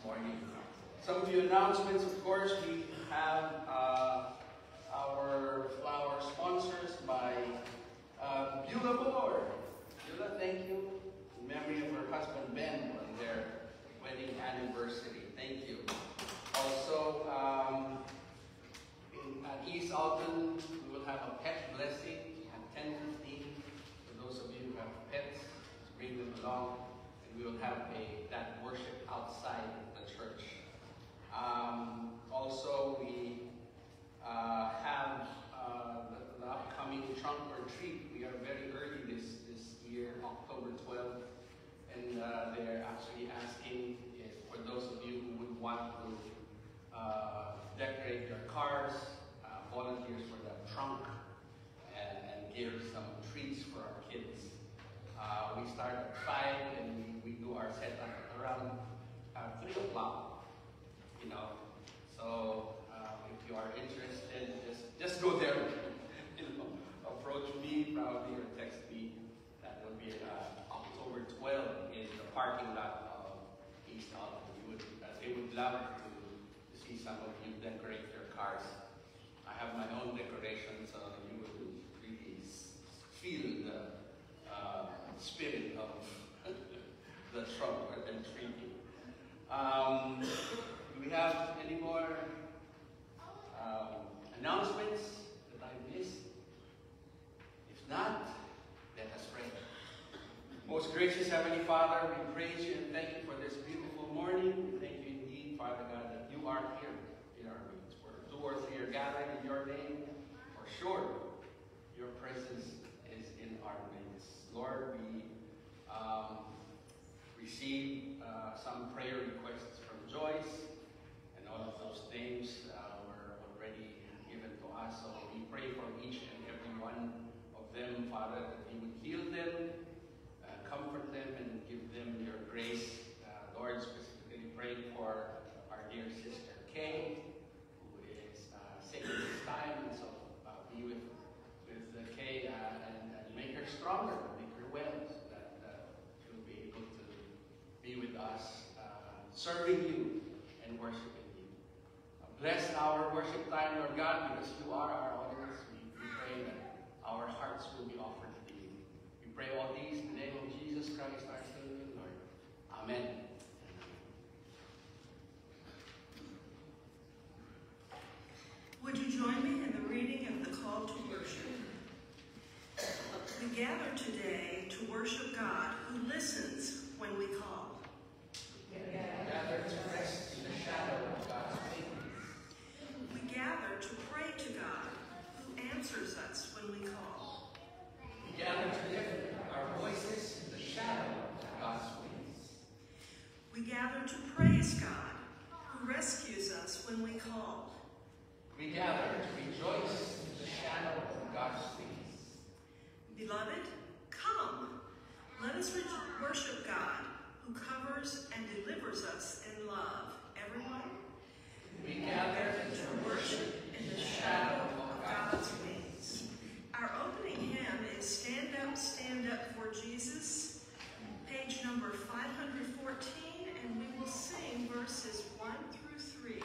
morning. Some few announcements, of course. We have our flower sponsors by Beulah Moore. Beulah, thank you. In memory of her husband Ben on their wedding anniversary. Thank you. Also, at East Alton, we will have a pet blessing at 10:15. For those of you who have pets, bring them along, and we will have that worship outside the church. Also, we have the upcoming trunk or treat. We are very early this year, October 12th, and they're actually asking if, for those of you who would want to decorate your cars, volunteers for the trunk, and give some treats for our kids. We start at 5 and we do our setup around 3 o'clock, you know. So if you are interested, just go there, you know, approach me probably or text me. That will be October 12th in the parking lot of East Alton. They would love to see some of you decorate your cars. I have my own decoration, so you will really feel the spirit of the trunk and treaty. Do we have any more announcements that I missed? If not, let us pray. Most gracious Heavenly Father, we praise you and thank you for this beautiful morning. We thank you indeed, Father God, that you are here in our midst. Where 2 or 3 are gathered in your name, for sure your presence is in our midst. Lord, we received some prayer requests from Joyce, and all of those names were already given to us. So we pray for each and every one of them, Father, that you would heal them, comfort them, and give them your grace. Lord, specifically pray for our dear sister Kay, who is sick at this time, and so be with Kay and make her stronger, make her well, so that she'll be able to be with us, serving you and worshiping you. Bless our worship time, Lord God, because you are our audience. We pray that our hearts will be offered to you. We pray all these in the name of Jesus Christ, our Savior and Lord. Amen. Would you join me in the reading of the call to worship? We gather today to worship God who listens when we call. We gather to rest in the shadow of God's wings. We gather to pray to God who answers us when we call. We gather to lift our voices in the shadow of God's wings. We gather to praise God who rescues us when we call. We gather to rejoice in the shadow of God's wings. Beloved, come. Let us worship God who covers and delivers us in love. Everyone? We gather to worship in the shadow of God's wings. Our opening hymn is Stand Up for Jesus, page number 514, and we will sing verses 1 through 3.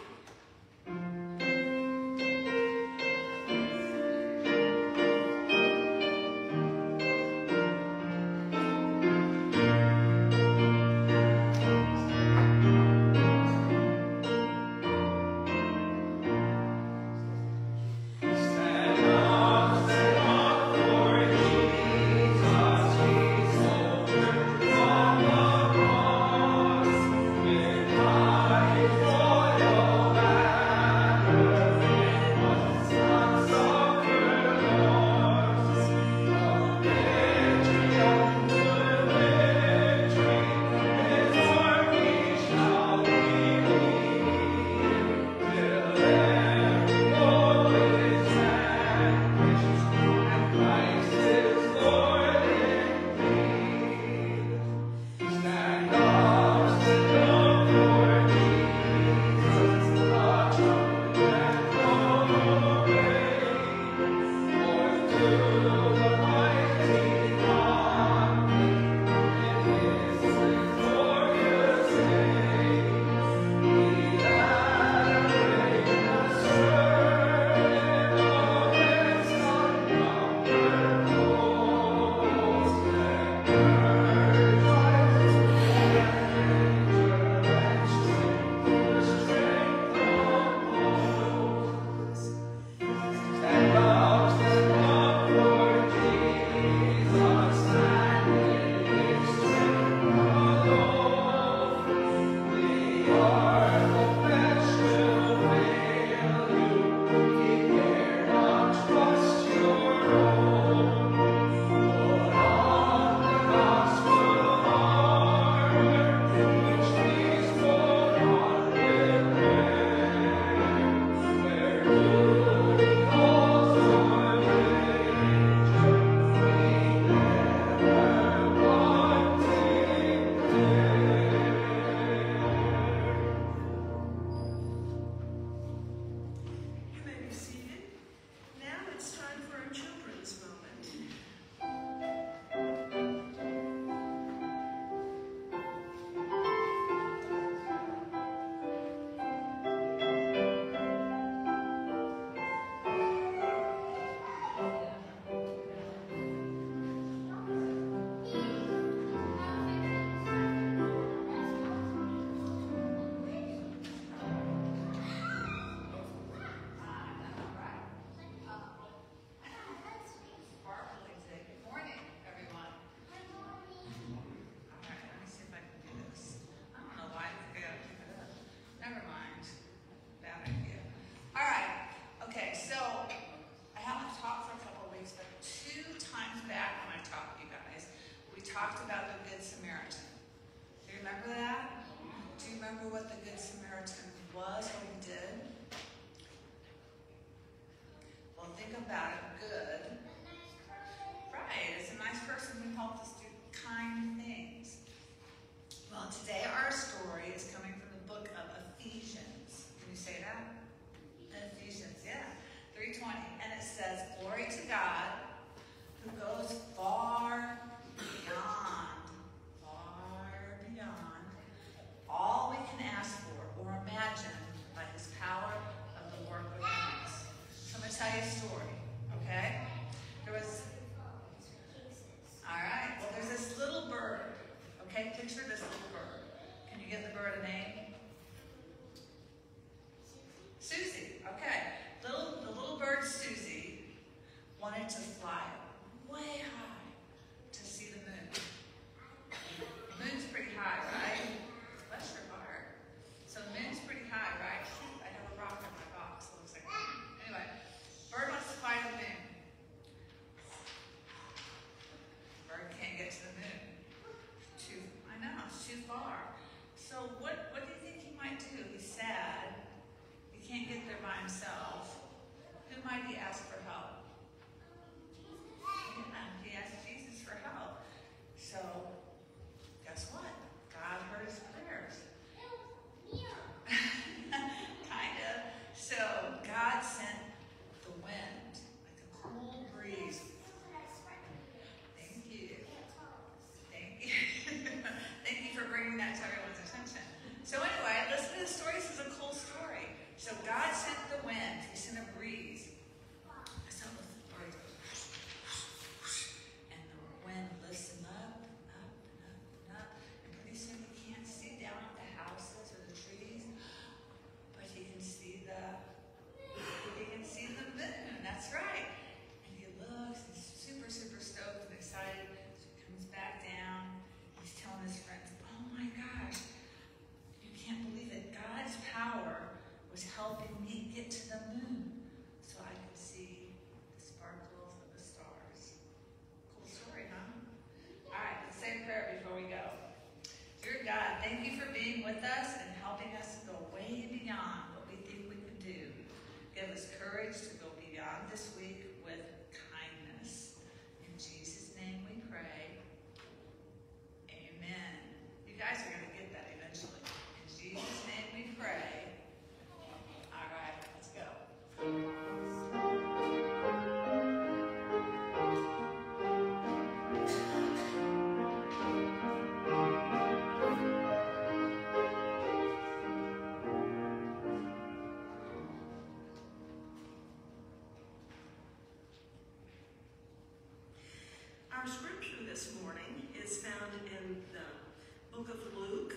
Our scripture this morning is found in the book of Luke.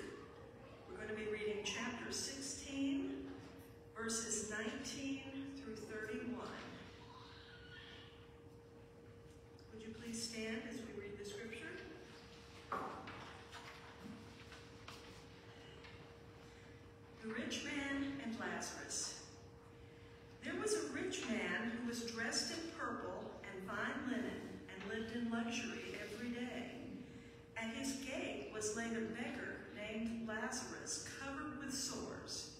We're going to be reading chapter 16, verses 19 through 31. Would you please stand as we read the scripture? The Rich Man and Lazarus. There was a rich man who was dressed in purple and fine linen and lived in luxury every day. At his gate was laid a beggar named Lazarus, covered with sores,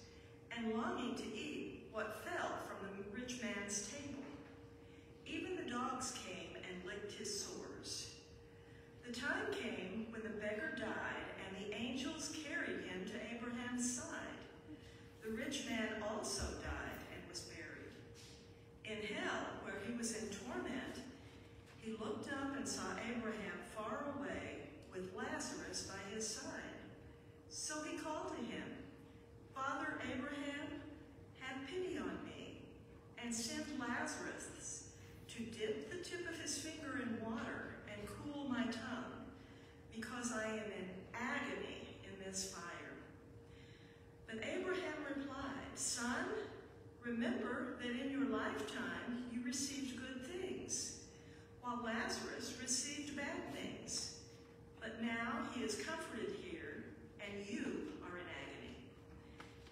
and longing to eat what fell from the rich man's table. Even the dogs came and licked his sores. The time came when the beggar died, and the angels carried him to Abraham's side. The rich man also died and was buried. In hell, where he was in torment, he looked up and saw Abraham far away with Lazarus by his side. So he called to him, "Father Abraham, have pity on me, and send Lazarus to dip the tip of his finger in water and cool my tongue, because I am in agony in this fire." But Abraham replied, "Son, remember that in your lifetime you received good things, while Lazarus received bad things. But now he is comforted here, and you are in agony.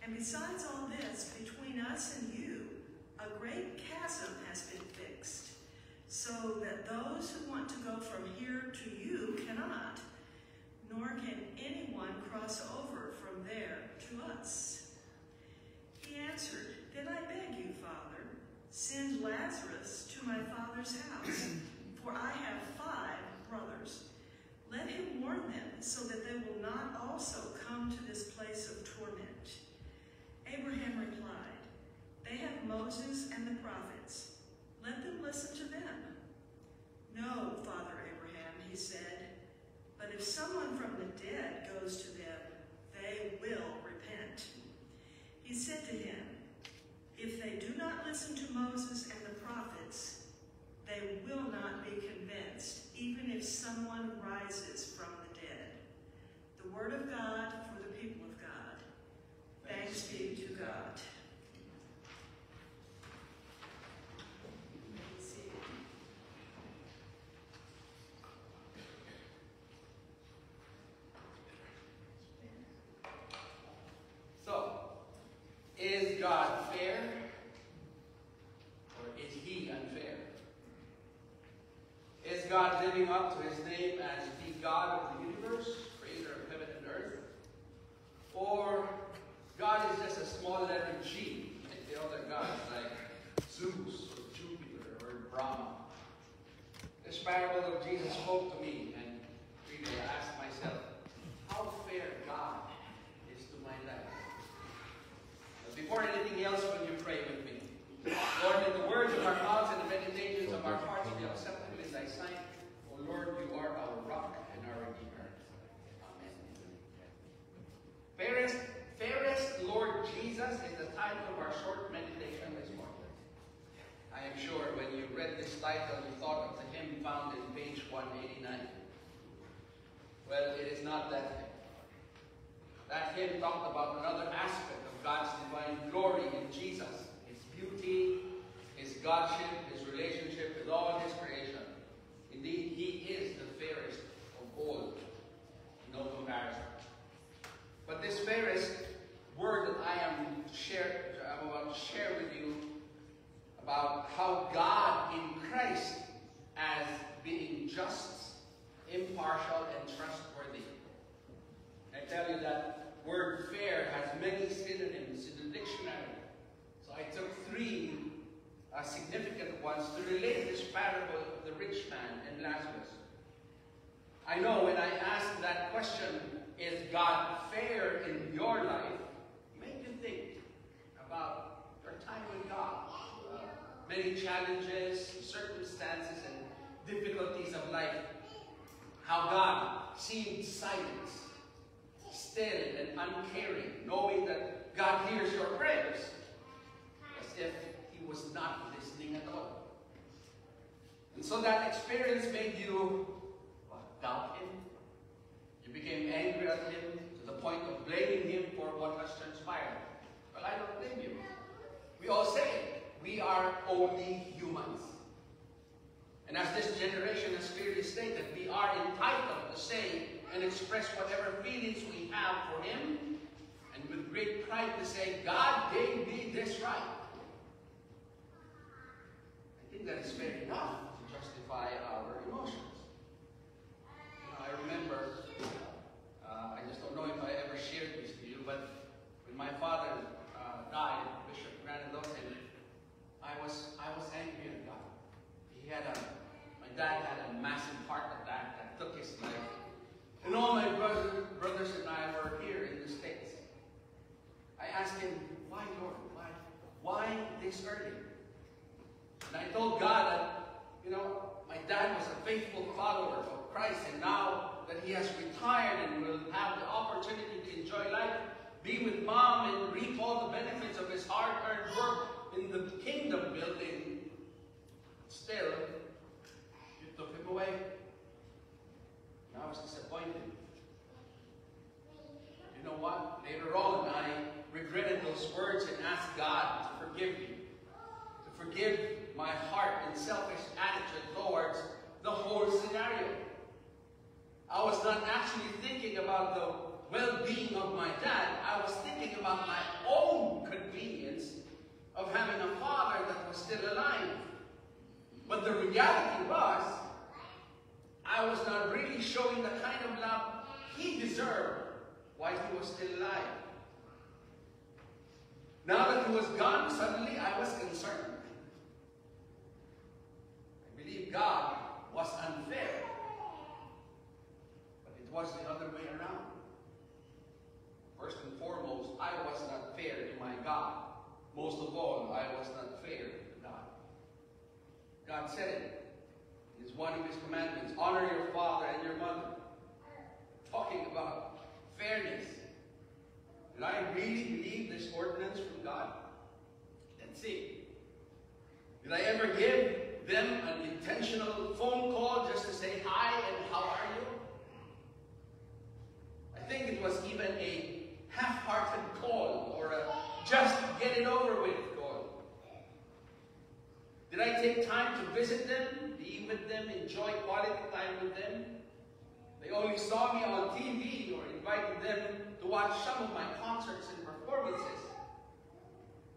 And besides all this, between us and you, a great chasm has been fixed, so that those who want to go from here to you cannot, nor can anyone cross over from there to us." He answered, "Then I beg you, Father, send Lazarus to my father's house, for I have 5 brothers. Let him warn them, so that they will not also come to this place of torment." Abraham replied, "They have Moses and the prophets. Let them listen to them." "No, Father Abraham," he said, "but if someone from the dead goes to them, they will repent." He said to him, "If they do not listen to Moses and the prophets, they will not be convinced, even if someone rises from the dead." The word of God for the people of God. Thanks be to God. So, is God fair, or is he unfair? Is God living up to his name as the God of the universe, creator of heaven and earth? Or God is just a small letter G, like the other gods, like Zeus, or Jupiter, or Brahma? This parable of Jesus spoke to me, and really I asked myself, how fair God is to my life. But before anything else, will you pray with me? Lord, let the words of our mouths and the meditations of our hearts be acceptable in thy sight. O Lord, you are our rock and our redeemer. Amen. Fairest Lord Jesus is the title of our short meditation this morning. I am sure when you read this title, you thought of the hymn found in page 189. Well, it is not that hymn. That hymn talked about another aspect of God's divine glory in Jesus. His beauty, his Godship, his relationship with all his creation. Indeed, he is the fairest of all. No comparison. But this fairest word that I want to share with you about how God in Christ as being just, impartial, and trustworthy. I tell you that word fair has many synonyms in the dictionary. So I took 3 significant ones to relate this parable of the rich man and Lazarus. I know when I ask that question, is God fair in your life? Make you think about your time with God. Many challenges, circumstances, and difficulties of life. How God seemed silent, still and uncaring, knowing that God hears your prayers, as if he was not listening at all. And so that experience made you doubt him. You became angry at him to the point of blaming him for what has transpired. Well, I don't blame you. We all say it. We are only humans. And as this generation has clearly stated, we are entitled to say and express whatever feelings we have for him, and with great pride to say, God gave me this right. I think that is fair enough to justify our emotions. I remember, I just don't know if I ever shared this to you, but when my father died, Bishop Granadosin, I was angry at God. My dad had a massive heart attack that took his life. And all my brothers and I were here in the States. I asked him, why, Lord? Why this early? And I told God that, my dad was a faithful follower of Christ, and now that he has retired and will have the opportunity to enjoy life, be with Mom and reap all the benefits of his hard-earned work in the kingdom building, still, you took him away. And I was disappointed. You know what? Later on, I regretted those words and asked God to forgive me, to forgive my heart and selfish attitude towards the whole scenario. I was not actually thinking about the well-being of my dad. I was thinking about my own convenience of having a father that was still alive. But the reality was, I was not really showing the kind of love he deserved while he was still alive. Now that he was gone, suddenly I was concerned. I believe God was unfair. But it was the other way around. First and foremost, I was not fair to my God. Most of all, I was not fair to God. God said it. It's one of his commandments. Honor your father and your mother. Talking about fairness. Did I really believe this ordinance from God? Let's see. Did I ever give them an intentional phone call just to say hi and how are you? I think it was even a half-hearted call or a just get it over with call. Did I take time to visit them, be with them, enjoy quality time with them? They only saw me on TV or invited them to watch some of my concerts and performances.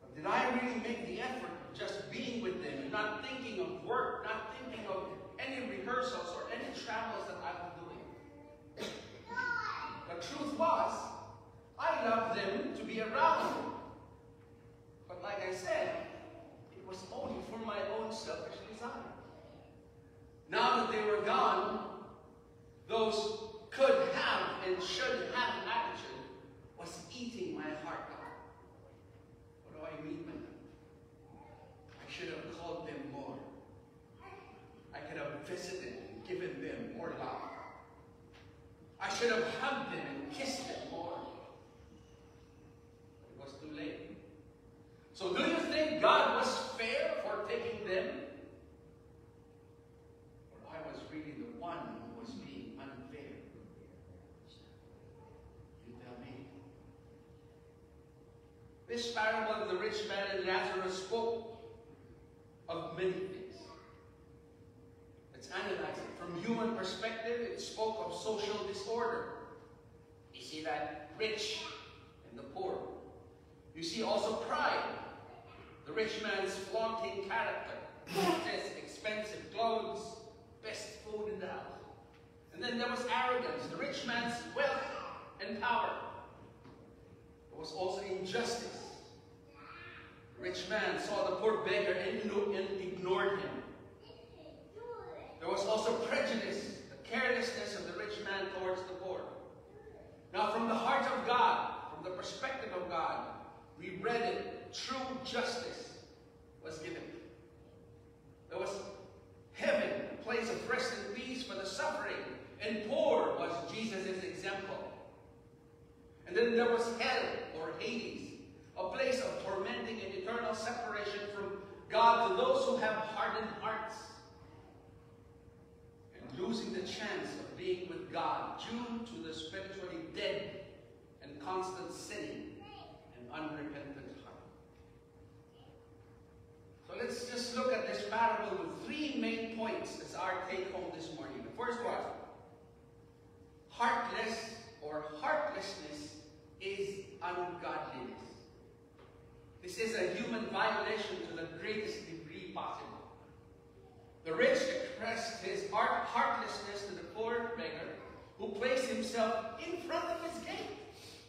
But did I really make the effort of just being with them and not thinking of work, not thinking of any rehearsals or any travels that I was doing? The truth was, I loved them to be around. But like I said, it was only for my own selfish desire. Now that they were gone, those could have and should have attitude was eating my heart out. What do I mean by that? I should have called them more. I could have visited and given them more love. I should have hugged them and kissed them more. But it was too late. So do you think God was fair for taking them? Or I was really the one who was being unfair? You tell me. This parable of the rich man and Lazarus spoke of many things. Let's analyze it. From human perspective, it spoke of social disorder. You see that rich and the poor. You see also pride. The rich man's flaunting character. His expensive clothes, best food in the house. And then there was arrogance. The rich man's wealth and power. There was also injustice. The rich man saw the poor beggar and ignored him. There was also prejudice, the carelessness of the rich man towards the poor. Now from the heart of God, from the perspective of God, we read it, true justice was given. There was heaven, a place of rest and peace for the suffering, and poor was Jesus' example. And then there was hell, or Hades, a place of tormenting and eternal separation from God to those who have hardened hearts, and losing the chance of being with God due to the spiritually dead and constant sinning and unrepentant heart. So let's just look at this parable with three main points as our take home this morning. The first one, heartless or heartlessness is ungodliness. is a human violation to the greatest degree possible. The rich expressed his heartlessness to the poor beggar, who placed himself in front of his gate,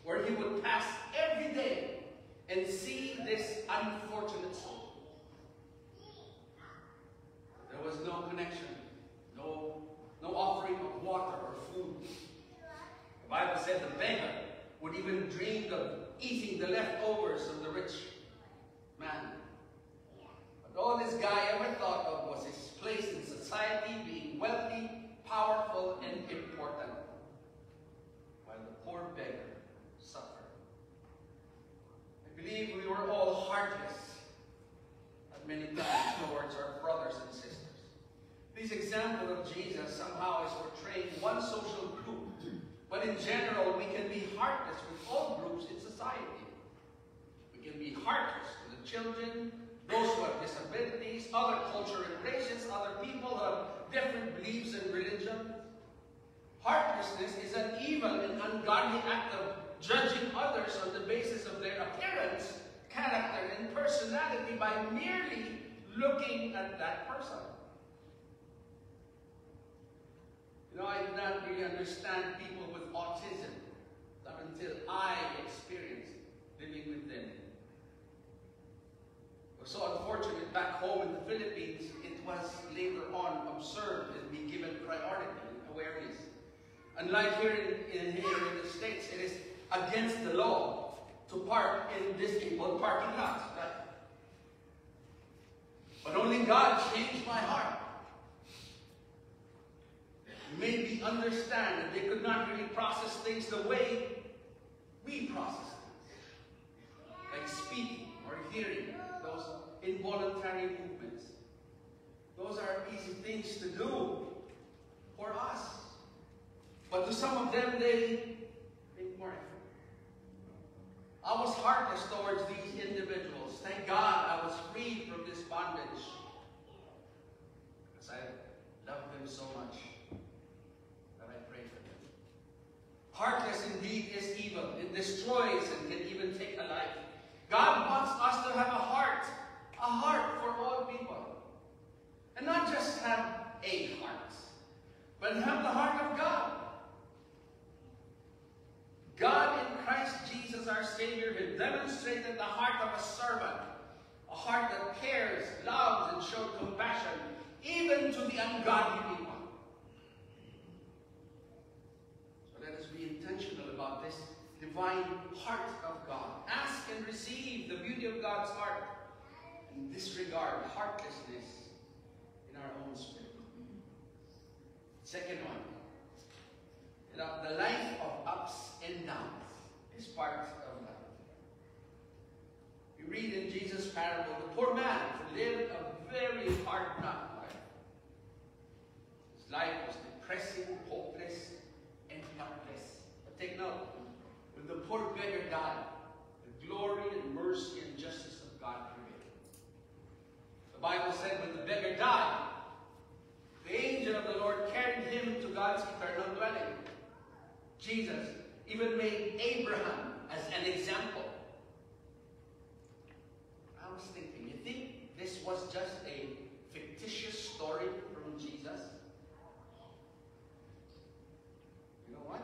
where he would pass every day and see this unfortunate soul. There was no connection, no offering of water or food. The Bible said the beggar would even dream of eating the leftovers of the rich man. But all this guy ever thought of was his place in society, being wealthy, powerful, and important, while the poor beggar suffered. I believe we were all heartless at many times towards our brothers and sisters. This example of Jesus somehow is portraying one social group, but in general we can be heartless with all groups in society. We can be heartless to the children, those who have disabilities, other culture and races, other people who have different beliefs and religion. Heartlessness is an evil and ungodly act of judging others on the basis of their appearance, character, and personality by merely looking at that person. You know, I did not really understand people with autism until I experienced living with them. It was so unfortunate back home in the Philippines, it was later on observed and be given priority and awareness. Unlike here in the States, it is against the law to park in disabled parking lots. Right? But only God changed my heart. It made me understand that they could not really process things the way we process things. Like speaking or hearing, those involuntary movements. Those are easy things to do for us. But to some of them, they make more effort. I was heartless towards these individuals. Thank God I was freed from this bondage. Because I love them so much that I pray for them. Heartless indeed is evil. It destroys and can even take a life. God wants us to have a heart for all people. And not just have a heart, but have the heart of God. God in Christ Jesus our Savior has demonstrated the heart of a servant, a heart that cares, loves, and shows compassion, even to the ungodly people. So let us be intentional about this divine heart of God. Ask and receive the beauty of God's heart, and disregard heartlessness in our own spirit. Second one. The life of ups and downs is part of life. We read in Jesus' parable, the poor man lived a very hard-knock life. His life was depressing, hopeless, and helpless. But take note, when the poor beggar died, the glory and mercy and justice of God prevailed. The Bible said when the beggar died, the angel of the Lord carried him to God's eternal dwelling. Jesus even made Abraham as an example. I was thinking, you think this was just a fictitious story from Jesus? You know what?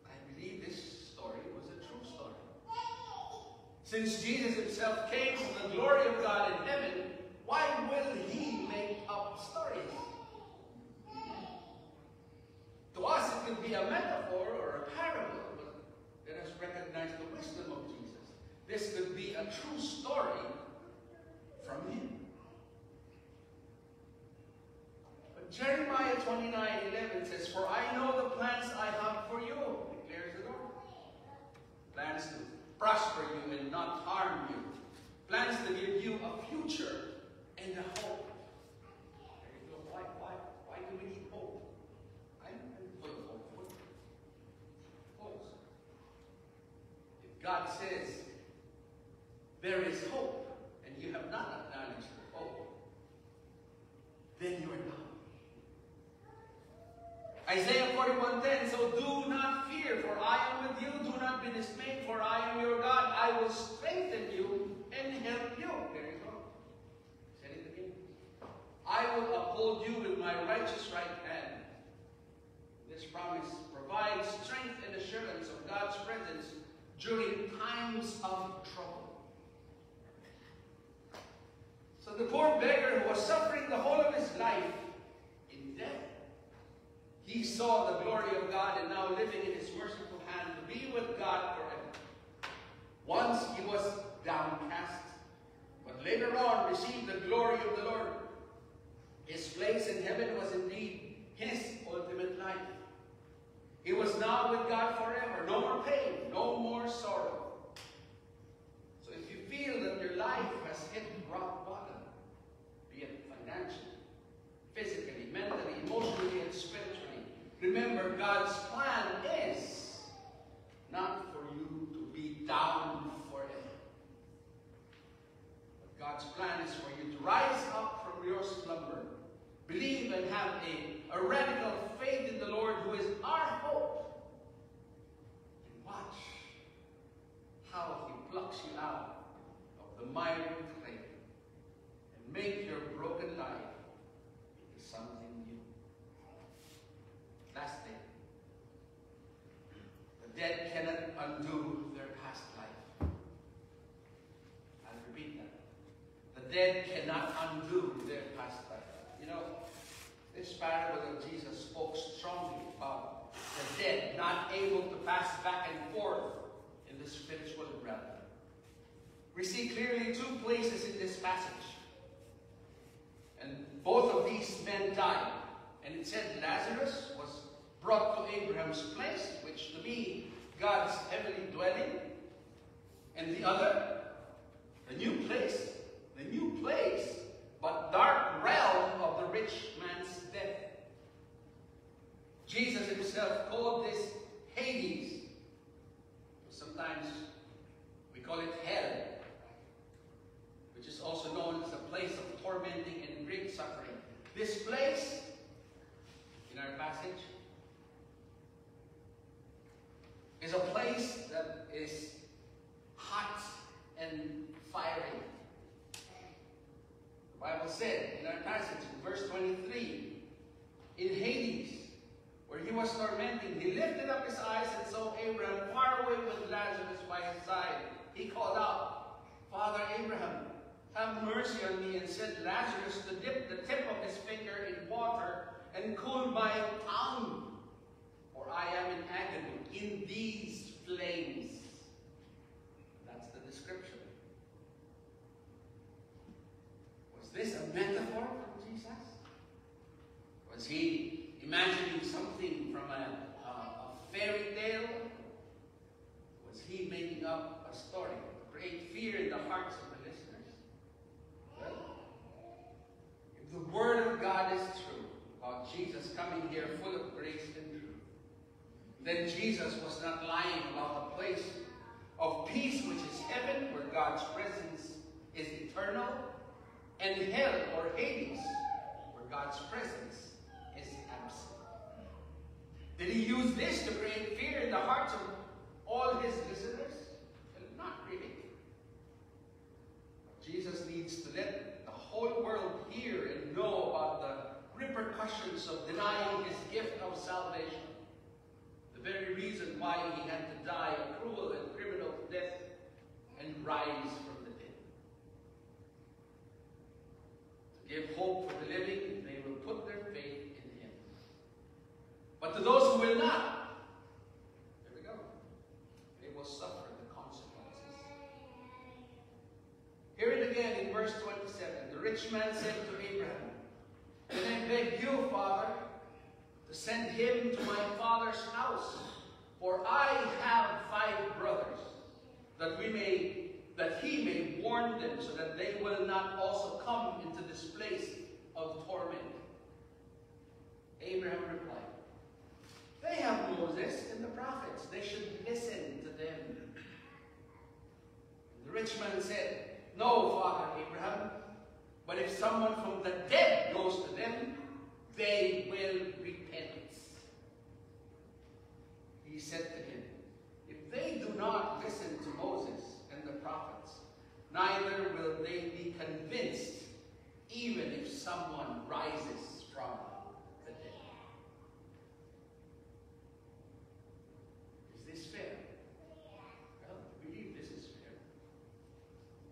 I believe this story was a true story. Since Jesus himself came from the glory of God in heaven, why will he make up stories? To us, it could be a metaphor or a parable, but let us recognize the wisdom of Jesus. This could be a true story from him. But Jeremiah 29:11 says, "For I know the plans I have for you, declares the Lord. Plans to prosper you and not harm you. Plans to give you a future and a hope." Why do we need hope? God says there is hope, and you have not acknowledged the hope, then you are down. Isaiah 41:10, "So do not fear, for I am with you. Do not be dismayed, for I am your God. I will strengthen you and I will uphold you with my righteous right hand. This promise provides strength and assurance of God's presence during times of trouble. So the poor beggar who was suffering the whole of his life in death, he saw the glory of God and now living in his merciful hand to be with God forever. Once he was downcast, but later on received the glory of the Lord. His place in heaven was indeed his ultimate life. He was now with God forever. No more pain, no more sorrow. So if you feel that your life has hit rock bottom, be it financially, physically, mentally, emotionally, and spiritually, remember God's plan is not for you to be down forever. But God's plan is for you to rise up from your slumber, believe and have a radical faith in the Lord, who is our hope, and watch how he plucks you out of the miry clay and make your broken life into something new. Last thing, the dead cannot undo their past life. I'll repeat that. The dead cannot undo their past life. You know, this parable of Jesus spoke strongly about the dead not able to pass back and forth in the spiritual realm. We see clearly two places in this passage. And both of these men died. And it said Lazarus was brought to Abraham's place, which to be God's heavenly dwelling. And the other, the new place, but dark realm of the rich man's death. Jesus himself called this Hades. Sometimes we call it hell, which is also known as a place of tormenting and great suffering. This place, in our passage, is a place that is hot and fiery. The Bible said in our passage, in verse 23, in Hades, where he was tormenting, he lifted up his eyes and saw Abraham far away with Lazarus by his side. He called out, Father Abraham, have mercy on me, and send Lazarus to dip the tip of his finger in water and cool my tongue, for I am in agony in these flames. That's the description. Was this a metaphor from Jesus? Was he imagining something from a fairy tale? Was he making up a story to create fear in the hearts of the listeners? Well, if the Word of God is true about Jesus coming here full of grace and truth, then Jesus was not lying about a place of peace, which is heaven, where God's presence is eternal, and hell, or Hades, where God's presence is absent. Did he use this to create fear in the hearts of all his listeners? Well, not really. Jesus needs to let the whole world hear and know about the repercussions of denying his gift of salvation. The very reason why he had to die a cruel and criminal death and rise from the dead. To give hope for the living, they will put their faith in him. But to those who will not, there we go, they will suffer the consequences. Hear it again in verse 27. The rich man said to Abraham, "Then I beg you, Father, to send him to my father's house, for I have 5 brothers, that he may warn them, so that they will not also come into this place of torment." Abraham replied, "They have Moses and the prophets. They should listen to them." And the rich man said, "No, Father Abraham, but if someone from the dead goes to them, they will repent." He said to him, "If they do not listen to Moses and the prophets, neither will they be convinced even if someone rises from the dead. Is this fair? Well, I believe this is fair.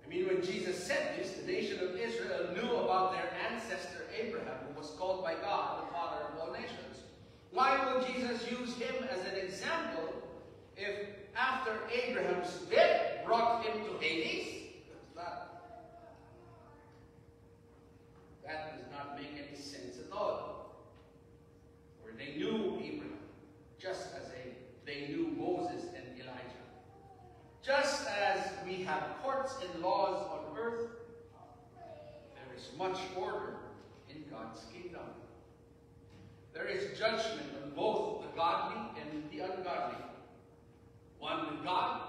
I mean, when Jesus said this, the nation of Israel knew about their ancestor Abraham, who was called by God the father of all nations. Why will Jesus use him as an example if after Abraham's death brought him to Hades? That does not make any sense at all. For they knew Abraham, just as they knew Moses and Elijah. Just as we have courts and laws on earth, there is much order in God's kingdom. There is judgment on both the godly and the ungodly. One with God,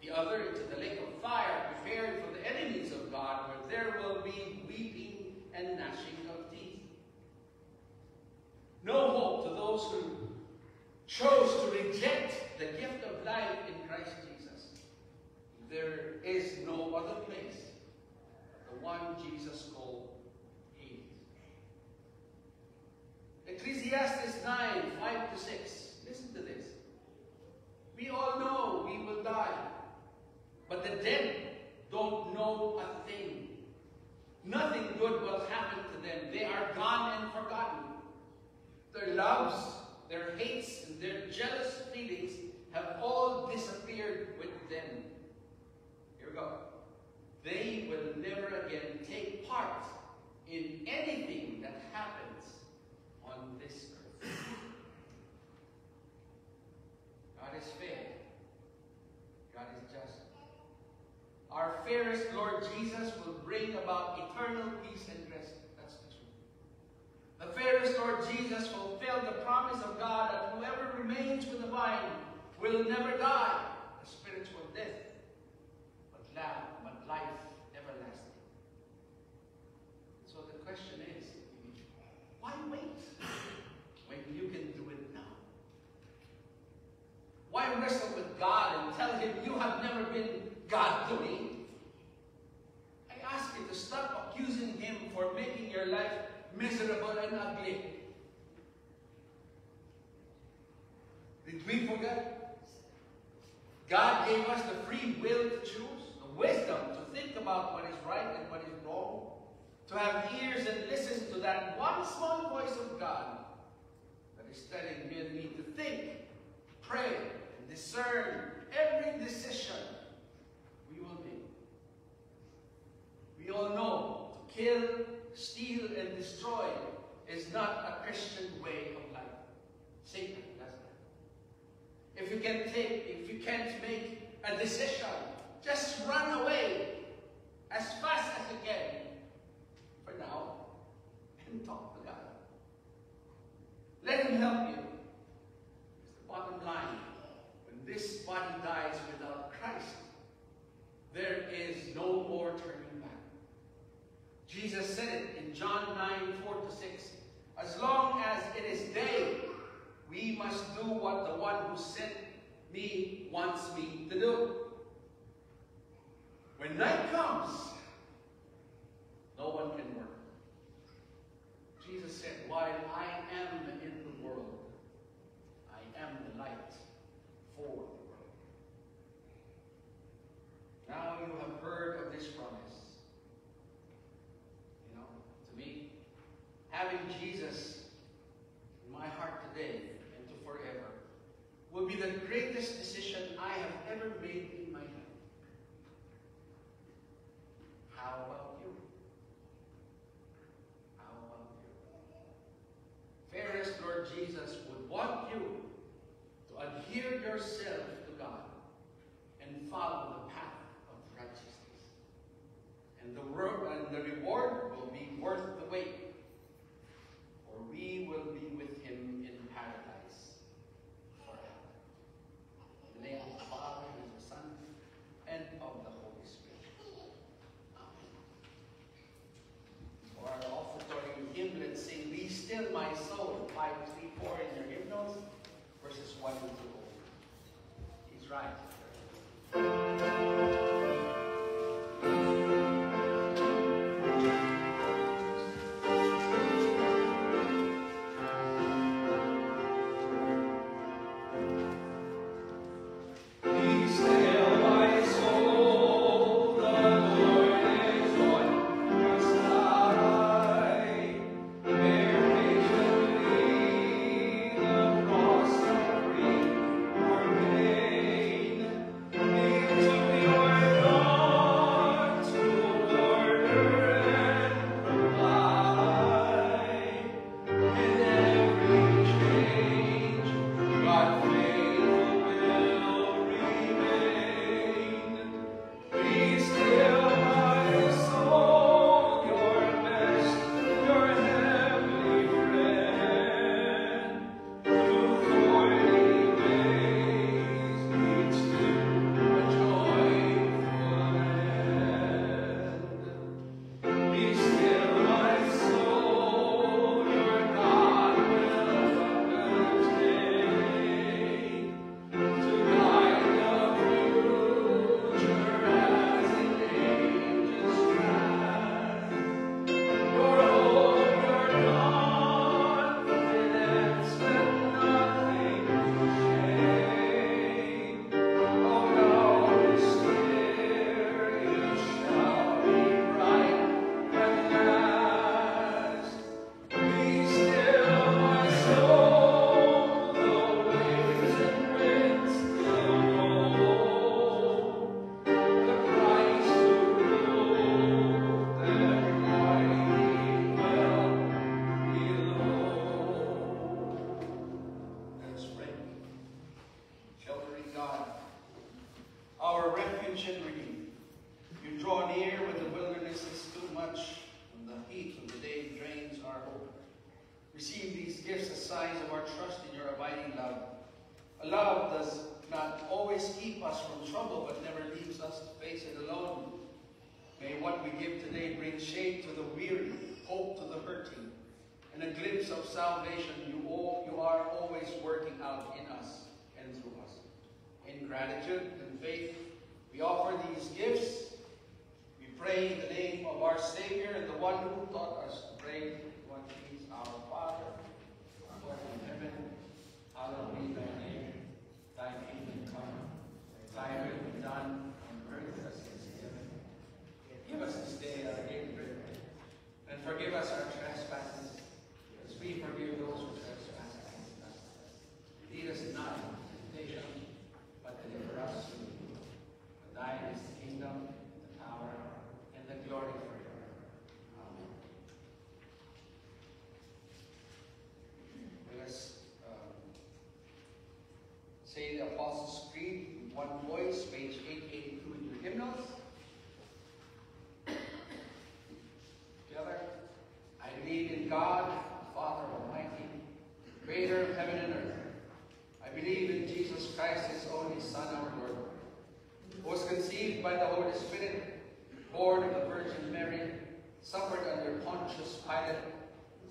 the other into the lake of fire prepared for the enemies of God, where there will be weeping and gnashing of teeth. No hope to those who chose to reject the gift of life in Christ Jesus. There is no other place, the one Jesus called Hades. Ecclesiastes 9, 5-6. Listen to this. We all know we will die, but the dead don't know a thing. Nothing good will happen to them. They are gone and forgotten. Their loves, their hates, and their jealous feelings have all disappeared with them. Here we go. They will never again take part in anything that happens on this earth. God is fair. God is just. Our fairest Lord Jesus will bring about eternal peace and rest. That's the truth. The fairest Lord Jesus fulfilled the promise of God that whoever remains with the vine will never die a spiritual death, but life everlasting. So the question is, why wait when you can do it now? Why wrestle with God and tell him you have never been God to me? I ask you to stop accusing him for making your life miserable and ugly. Did we forget? God gave us the free will to choose, the wisdom to think about what is right and what is wrong, to have ears and listen to that one small voice of God that is telling me and me to think, pray, and discern every decision we will make. We all know to kill, steal, and destroy is not a Christian way of life. Satan does that. If you can't make a decision, just run away as fast as you can for now and talk to God. Let him help you. It's the bottom line. When this body dies without Christ, there is no more turning back. Jesus said it in John 9:4-6. As long as it is day, we must do what the one who sent me wants me to do. When night comes, no one can work. Jesus said, while I am in the world, I am the light for the world. Now you have heard of this promise. To me, having Jesus in my heart today and to forever will be the greatest decision I have ever made in my life. How about you? How about you? Fairest Lord Jesus would want you to adhere yourself to God and follow the path of righteousness. And the reward will be worth the wait, for we will be with him in paradise forever. In the name of the Father, and of the Son, and of the Holy Spirit. Amen. For our offertory hymn, let's sing Be Still My Soul, 534 in your hymnals, verses 1 and 2. He's right. gifts as signs of our trust in your abiding love. A love does not always keep us from trouble, but never leaves us to face it alone. May what we give today bring shade to the weary, hope to the hurting, and a glimpse of salvation you are always working out in us and through us. In gratitude and faith, we offer these gifts. We pray in the name of our Savior and the one who taught us to pray, one who is our Father, who art in heaven, hallowed be thy name. Thy kingdom come, thy will be done on earth as it is in heaven. Give us this day our daily bread, and forgive us our trespasses, as we forgive those who trespass against us. Lead us not into temptation, but deliver us from evil. For thine is the kingdom, the power, and the glory forever. Amen. Let us say the Apostles' Creed in one voice, page 882 in your hymnals. Together. I believe in God, the Father Almighty, creator of heaven and earth. I believe in Jesus Christ, his only Son, our Lord, who was conceived by the Holy Spirit, born of the Virgin Mary, suffered under Pontius Pilate,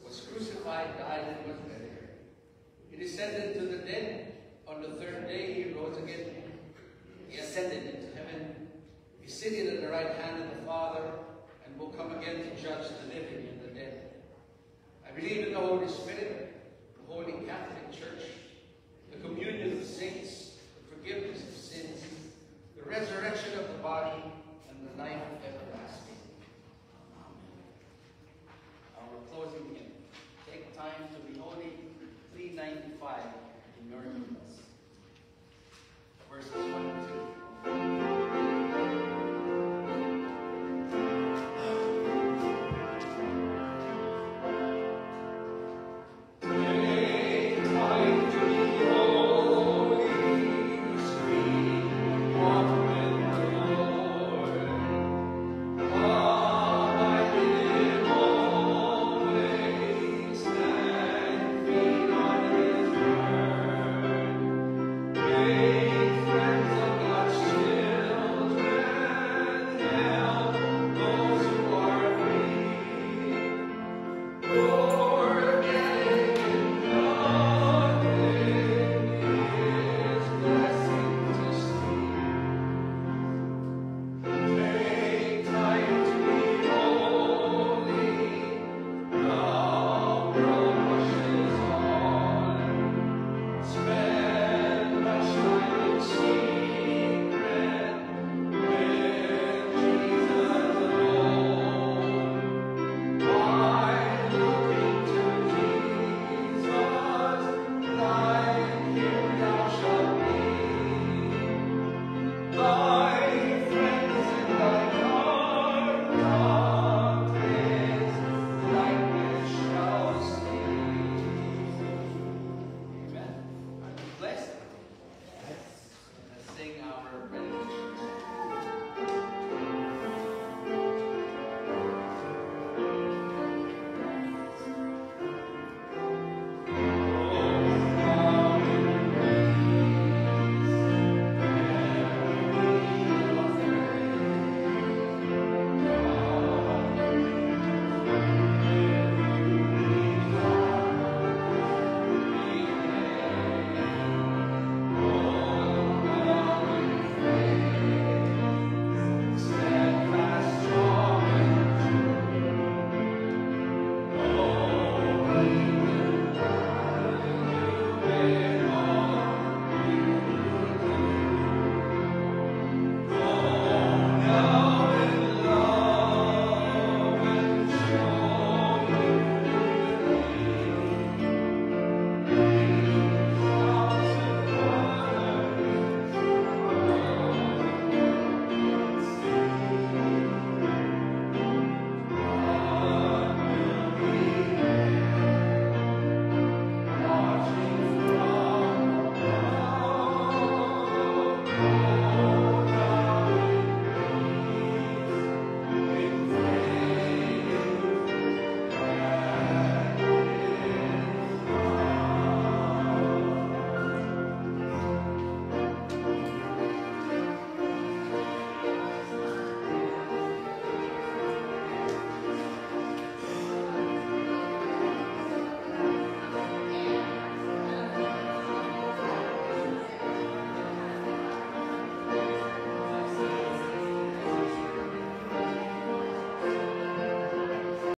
was crucified, died, and was buried. He descended to the dead. On the third day he rose again. He ascended into heaven. He is seated at the right hand of the Father, and will come again to judge the living and the dead. I believe in the Holy Spirit, the Holy Catholic Church, the communion of the saints, the forgiveness of sins, the resurrection of the body,